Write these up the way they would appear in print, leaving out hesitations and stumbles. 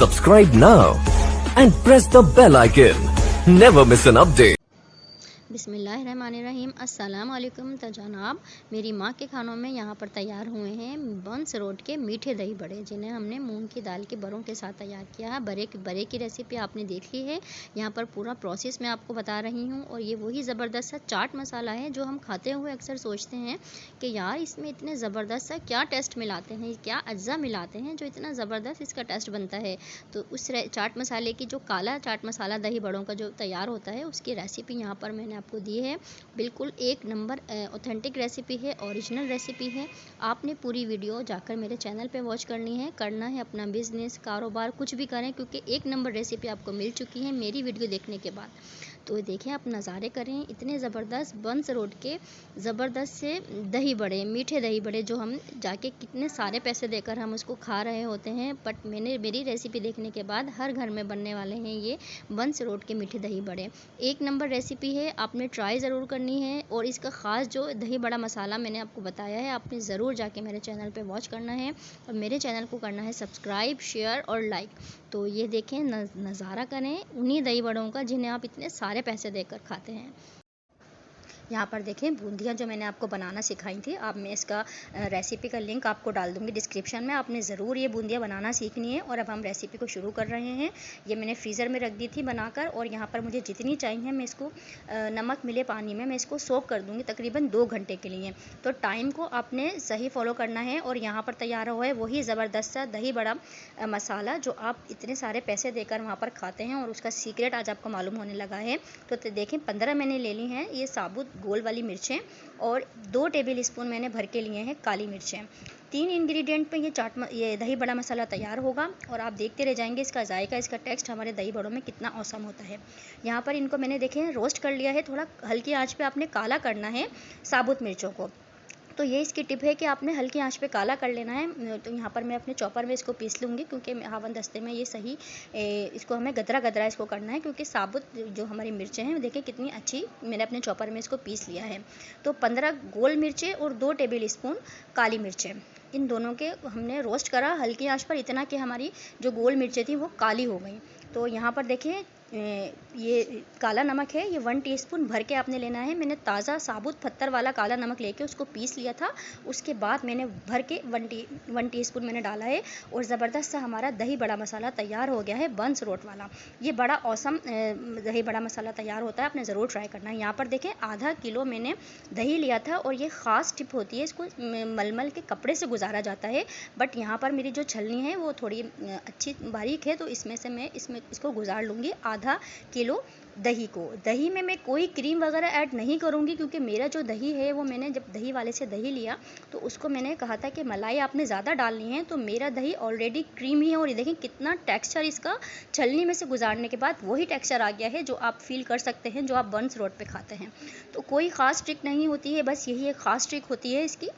Subscribe now and press the bell icon. Never miss an update. बिस्मिल्लाहिर्रहमानिर्रहीम। अस्सलाम वालेकुम। तो जनाब, मेरी माँ के खानों में यहाँ पर तैयार हुए हैं बंस रोड के मीठे दही बड़े, जिन्हें हमने मूंग की दाल के बड़ों के साथ तैयार किया है। बड़े की रेसिपी आपने देख ली है। यहाँ पर पूरा प्रोसेस मैं आपको बता रही हूँ। और ये वही ज़बरदस्त सा चाट मसाला है जो हम खाते हुए अक्सर सोचते हैं कि यार इसमें इतने ज़बरदस्त सा क्या टेस्ट मिलाते हैं, क्या अज्जा मिलाते हैं जो इतना ज़बरदस्त इसका टेस्ट बनता है। तो उस चाट मसाले की, जो काला चाट मसाला दही बड़ों का जो तैयार होता है, उसकी रेसिपी यहाँ पर मैंने आपको दी है। बिल्कुल एक नंबर ऑथेंटिक रेसिपी है, ओरिजिनल रेसिपी है। आपने पूरी वीडियो जाकर मेरे चैनल पे वॉच करना है अपना बिजनेस कारोबार कुछ भी करें, क्योंकि एक नंबर रेसिपी आपको मिल चुकी है मेरी वीडियो देखने के बाद। तो देखें, आप नज़ारे करें इतने ज़बरदस्त बंस रोड के ज़बरदस्त से दही बड़े, मीठे दही बड़े, जो हम जाके कितने सारे पैसे देकर हम उसको खा रहे होते हैं। बट मेरी रेसिपी देखने के बाद हर घर में बनने वाले हैं ये बंस रोड के मीठे दही बड़े। एक नंबर रेसिपी है, आपने ट्राई ज़रूर करनी है। और इसका ख़ास जो दही बड़ा मसाला मैंने आपको बताया है, आपने ज़रूर जाके मेरे चैनल पे वॉच करना है और मेरे चैनल को करना है सब्सक्राइब, शेयर और लाइक। तो ये देखें, नज़ारा करें उन्हीं दही बड़ों का जिन्हें आप इतने सारे पैसे देकर खाते हैं। यहाँ पर देखें, बूंदियाँ जो मैंने आपको बनाना सिखाई थी, अब मैं इसका रेसिपी का लिंक आपको डाल दूँगी डिस्क्रिप्शन में। आपने ज़रूर ये बूंदियाँ बनाना सीखनी है। और अब हम रेसिपी को शुरू कर रहे हैं। ये मैंने फ्रीज़र में रख दी थी बनाकर, और यहाँ पर मुझे जितनी चाहिए मैं इसको नमक मिले पानी में मैं इसको सोक कर दूँगी तकरीबन 2 घंटे के लिए। तो टाइम को आपने सही फॉलो करना है। और यहाँ पर तैयार हुआ है वही ज़बरदस्त सा दही बड़ा मसाला जो आप इतने सारे पैसे देकर वहाँ पर खाते हैं, और उसका सीक्रेट आज आपको मालूम होने लगा है। तो देखें, 15 मैंने ले ली हैं ये साबुत गोल वाली मिर्चें, और 2 टेबल स्पून मैंने भर के लिए हैं काली मिर्चें। 3 इंग्रेडिएंट पे ये दही बड़ा मसाला तैयार होगा। और आप देखते रह जाएंगे इसका जायका, इसका टेस्ट हमारे दही बड़ों में कितना औसम होता है। यहाँ पर इनको मैंने देखें रोस्ट कर लिया है। थोड़ा हल्की आंच पे आपने काला करना है साबुत मिर्चों को। तो ये इसकी टिप है कि आपने हल्की आंच पे काला कर लेना है। तो यहाँ पर मैं अपने चॉपर में इसको पीस लूँगी, क्योंकि हावन दस्ते में ये सही इसको हमें गदरा इसको करना है, क्योंकि साबुत जो हमारी मिर्चें हैं देखिए कितनी अच्छी मैंने अपने चॉपर में इसको पीस लिया है। तो 15 गोल मिर्चें और 2 टेबल स्पून काली मिर्चें, इन दोनों के हमने रोस्ट करा हल्की आंच पर, इतना कि हमारी जो गोल मिर्चें थी वो काली हो गई। तो यहाँ पर देखिए, ये काला नमक है, ये 1 टीस्पून भर के आपने लेना है। मैंने ताज़ा साबुत पत्थर वाला काला नमक लेके उसको पीस लिया था। उसके बाद मैंने भर के 1 टीस्पून मैंने डाला है। और ज़बरदस्त सा हमारा दही बड़ा मसाला तैयार हो गया है बंस रोड वाला। ये बड़ा औसम दही बड़ा मसाला तैयार होता है, आपने ज़रूर ट्राई करना है। यहाँ पर देखें, आधा किलो मैंने दही लिया था। और ये ख़ास टिप होती है, इसको मलमल के कपड़े से गुजारा जाता है। बट यहाँ पर मेरी जो छलनी है वो थोड़ी अच्छी बारीक है, तो इसमें से मैं इसको गुजार लूँगी आधा किलो दही को। दही में मैं कोई क्रीम वगैरह ऐड नहीं करूँगी, क्योंकि मेरा जो दही है वो मैंने जब दही वाले से दही लिया तो उसको मैंने कहा था कि मलाई आपने ज़्यादा डालनी है। तो मेरा दही ऑलरेडी क्रीमी है, और ये देखें कितना टेक्सचर इसका छलनी में से गुजारने के बाद वही टेक्सचर आ गया है जो आप फील कर सकते हैं जो आप बंस रोड पे खाते हैं। तो कोई ख़ास ट्रिक नहीं होती है, बस यही एक ख़ास ट्रिक होती है इसकी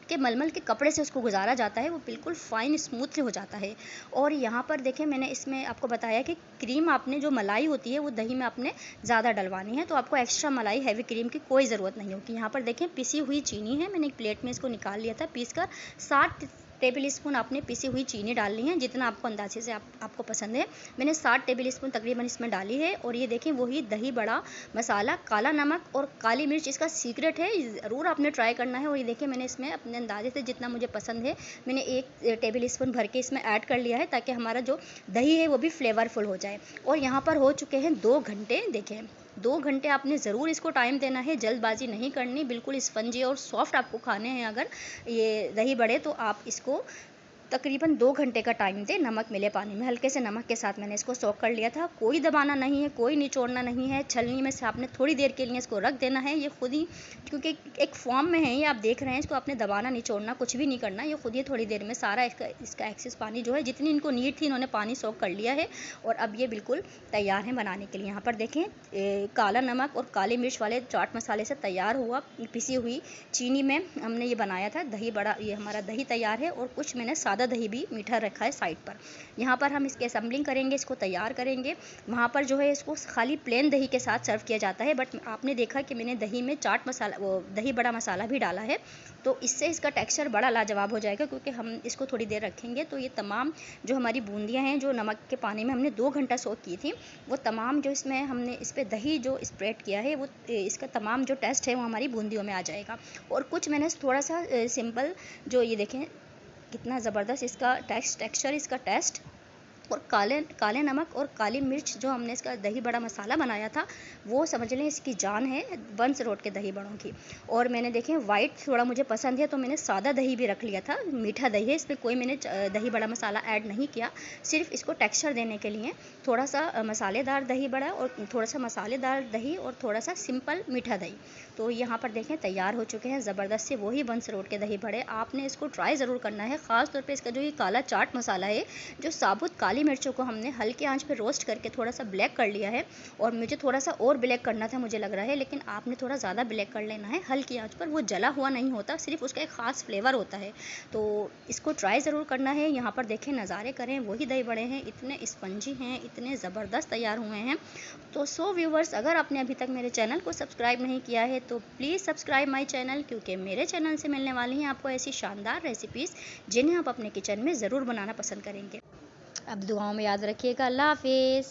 कि मलमल के कपड़े से उसको गुजारा जाता है, वो बिल्कुल फ़ाइन स्मूथ हो जाता है। और यहाँ पर देखें, मैंने इसमें आपको बताया कि क्रीम आपने जो मलाई होती है वो दही में आपने ज़्यादा डलवानी है, तो आपको एक्स्ट्रा मलाई हैवी क्रीम की कोई ज़रूरत नहीं होगी। यहाँ पर देखें, पिसी हुई चीनी है, मैंने एक प्लेट में इसको निकाल लिया था पीस कर। 60 टेबल स्पून आपने पिसी हुई चीनी डालनी है, जितना आपको अंदाजे से आपको पसंद है। मैंने 60 टेबल स्पून तकरीबन इसमें डाली है। और ये देखें, वही दही बड़ा मसाला, काला नमक और काली मिर्च इसका सीक्रेट है, ज़रूर आपने ट्राई करना है। और ये देखें, मैंने इसमें अपने अंदाजे से जितना मुझे पसंद है मैंने 1 टेबल स्पून भर के इसमें ऐड कर लिया है, ताकि हमारा जो दही है वो भी फ्लेवरफुल हो जाए। और यहाँ पर हो चुके हैं 2 घंटे। देखें, 2 घंटे आपने ज़रूर इसको टाइम देना है, जल्दबाजी नहीं करनी। बिल्कुल स्पंजी और सॉफ्ट आपको खाने हैं अगर ये दही बड़े, तो आप इसको तकरीबन 2 घंटे का टाइम दें नमक मिले पानी में। हल्के से नमक के साथ मैंने इसको सोक कर लिया था। कोई दबाना नहीं है, कोई निचोड़ना नहीं है। छलनी में से आपने थोड़ी देर के लिए इसको रख देना है। ये खुद ही, क्योंकि एक फॉर्म में है ये, आप देख रहे हैं, इसको आपने दबाना निचोड़ना कुछ भी नहीं करना। ये खुद ही थोड़ी देर में सारा इसका एक्सेस पानी जो है, जितनी इनको नीड थी इन्होंने पानी सोक कर लिया है। और अब ये बिल्कुल तैयार है बनाने के लिए। यहाँ पर देखें, काला नमक और काली मिर्च वाले चाट मसाले से तैयार हुआ पिसी हुई चीनी में हमने ये बनाया था दही बड़ा। ये हमारा दही तैयार है। और कुछ मैंने सादा सादा दही भी मीठा रखा है साइड पर। यहाँ पर हम इसकी असेंबलिंग करेंगे, इसको तैयार करेंगे। वहाँ पर जो है इसको खाली प्लेन दही के साथ सर्व किया जाता है, बट आपने देखा कि मैंने दही में चाट मसाला, वो दही बड़ा मसाला भी डाला है, तो इससे इसका टेक्सचर बड़ा लाजवाब हो जाएगा, क्योंकि हम इसको थोड़ी देर रखेंगे। तो ये तमाम जो हमारी बूंदियाँ हैं, जो नमक के पानी में हमने 2 घंटा सोक की थी, वो तमाम जो इसमें हमने इस पर दही जो स्प्रेड किया है, वो इसका तमाम जो टेस्ट है वो हमारी बूंदियों में आ जाएगा। और कुछ मैंने थोड़ा सा सिंपल, जो ये देखें कितना ज़बरदस्त इसका टेक्सचर, इसका टेस्ट, और काले नमक और काली मिर्च जो हमने इसका दही बड़ा मसाला बनाया था, वो समझ लें इसकी जान है बंस रोड के दही बड़ों की। और मैंने देखें वाइट थोड़ा मुझे पसंद है, तो मैंने सादा दही भी रख लिया था, मीठा दही है, इसमें कोई मैंने दही बड़ा मसाला ऐड नहीं किया, सिर्फ इसको टेक्सचर देने के लिए थोड़ा सा मसालेदार दही बड़ा और थोड़ा सा मसालेदार दही और थोड़ा सा सिंपल मीठा दही। तो यहाँ पर देखें तैयार हो चुके हैं ज़बरदस्त से वही बंस रोड के दही बड़े। आपने इसको ट्राई ज़रूर करना है, ख़ास तौर पे इसका जो ये काला चाट मसाला है, जो साबुत काली मिर्चों को हमने हल्के आंच पे रोस्ट करके थोड़ा सा ब्लैक कर लिया है, और मुझे थोड़ा सा और ब्लैक करना था मुझे लग रहा है, लेकिन आपने थोड़ा ज़्यादा ब्लैक कर लेना है हल्की आंच पर। वो जला हुआ नहीं होता, सिर्फ उसका एक ख़ास फ्लेवर होता है। तो इसको ट्राई ज़रूर करना है। यहाँ पर देखें नज़ारे करें, वही दही बड़े हैं, इतने स्पंजी हैं, इतने ज़बरदस्त तैयार हुए हैं। तो सो व्यूवर्स, अगर आपने अभी तक मेरे चैनल को सब्सक्राइब नहीं किया है तो प्लीज़ सब्सक्राइब माई चैनल, क्योंकि मेरे चैनल से मिलने वाली हैं आपको ऐसी शानदार रेसिपीज़ जिन्हें आप अपने किचन में ज़रूर बनाना पसंद करेंगे। अब दुआओं में याद रखिएगा। अल्लाह हाफिज़।